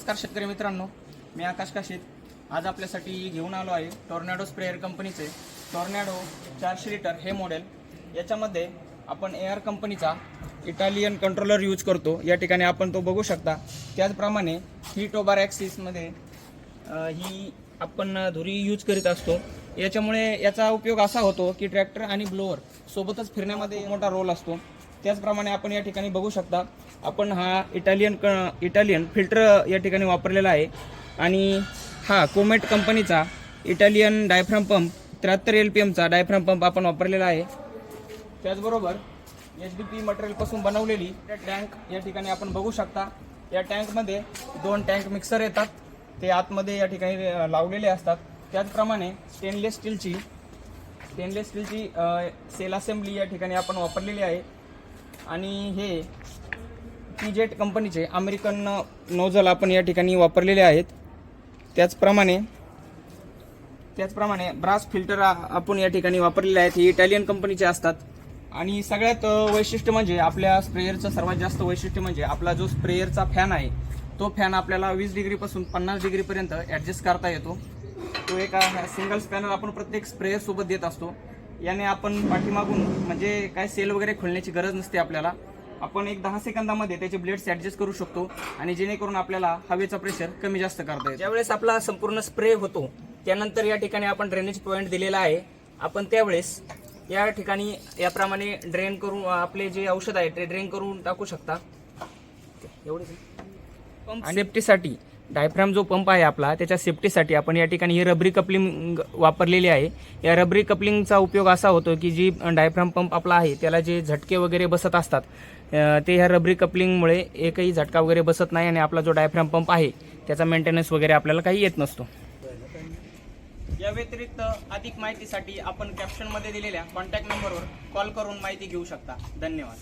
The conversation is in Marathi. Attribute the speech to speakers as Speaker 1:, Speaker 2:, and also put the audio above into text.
Speaker 1: नमस्कार शेतकरी मित्रांनो, मी आकाश काशीद आज आपल्यासाठी घेऊन आलो आहे टॉर्नेडो स्प्रेअर कंपनीचे टॉर्नेडो 400 लिटर हे मॉडेल। याच्यामध्ये आपण AR कंपनीचा इटालियन कंट्रोलर यूज करतो। या ठिकाणी आपण तो बघू शकता। त्याचप्रमाणे ही टोबार ॲक्सिसमध्ये ही आपण धुरी यूज करीत असतो। याच्यामुळे याचा उपयोग असा होतो की ट्रॅक्टर आणि ब्लोअर सोबतच फिरण्यामध्ये मोठा रोल असतो। त्याचप्रमाणे आपण या ठिकाणी बघू शकता, आपण हा इटालियन फिल्टर या ठिकाणी वापरलेला आहे आणि हा कोमेट कंपनीचा इटालियन डायफ्राम पंप 73 LPMचा डायफ्राम पंप आपण वापरलेला आहे। त्याचबरोबर HDP मटेरियलपासून बनवलेली टँक या ठिकाणी आपण बघू शकता। या टँकमध्ये 2 टँक मिक्सर येतात, ते आतमध्ये या ठिकाणी लावलेले असतात। त्याचप्रमाणे स्टेनलेस स्टीलची सेल असेंब्ली या ठिकाणी आपण वापरलेली आहे आणि हे PJET कंपनीचे अमेरिकन नोझल आपण या ठिकाणी वापरलेले आहेत। त्याचप्रमाणे ब्रास फिल्टर आपण या ठिकाणी वापरलेले आहेत। हे इटालियन कंपनीचे असतात आणि सगळ्यात वैशिष्ट्य म्हणजे आपल्या स्प्रेयरचं सर्वात जास्त वैशिष्ट्य म्हणजे आपला जो स्प्रेयरचा फॅन आहे तो फॅन आपल्याला 20 डिग्रीपासून 50 डिग्रीपर्यंत ॲडजस्ट करता येतो। तो एका सिंगल स्पॅनर आपण प्रत्येक स्प्रेयर सोबत देत असतो। याने आपण पाठीमागून म्हणजे काय सेल वगैरे खोलण्याची गरज नसते आपल्याला। आपण एक 10 सेकंदामध्ये त्याचे ब्लेड्स ॲडजस्ट करू शकतो आणि जेणेकरून आपल्याला हवेचा प्रेशर कमी जास्त करता येतो। ज्यावेळेस आपला संपूर्ण स्प्रे होतो त्यानंतर या ठिकाणी आपण ड्रेनेज पॉईंट दिलेला आहे। आपण त्यावेळेस या ठिकाणी याप्रमाणे ड्रेन करून आपले जे औषध आहे ते ड्रेन करून टाकू शकता। एवढे पंप सेफ्टीसाठी डायफ्राम जो पंप आहे आपला त्याच्या सेफ्टीसाठी आपण या ठिकाणी ही रबरी कपलिंग वापरलेली आहे। या रबरी कपलिंगचा उपयोग असा होतो की जी डायफ्राम पंप आपला आहे त्याला जे झटके वगैरे बसत असतात ते ह्या रबरी कपलिंगमुळे एकही झटका वगैरे बसत नाही आणि आपला जो डायफ्राम पंप आहे त्याचा मेंटेनन्स वगैरे आपल्याला काही येत नसतो। या व्यतिरिक्त अधिक माहितीसाठी आपण कॅप्शनमध्ये दिलेल्या कॉन्टॅक्ट नंबरवर कॉल करून माहिती घेऊ शकता। धन्यवाद।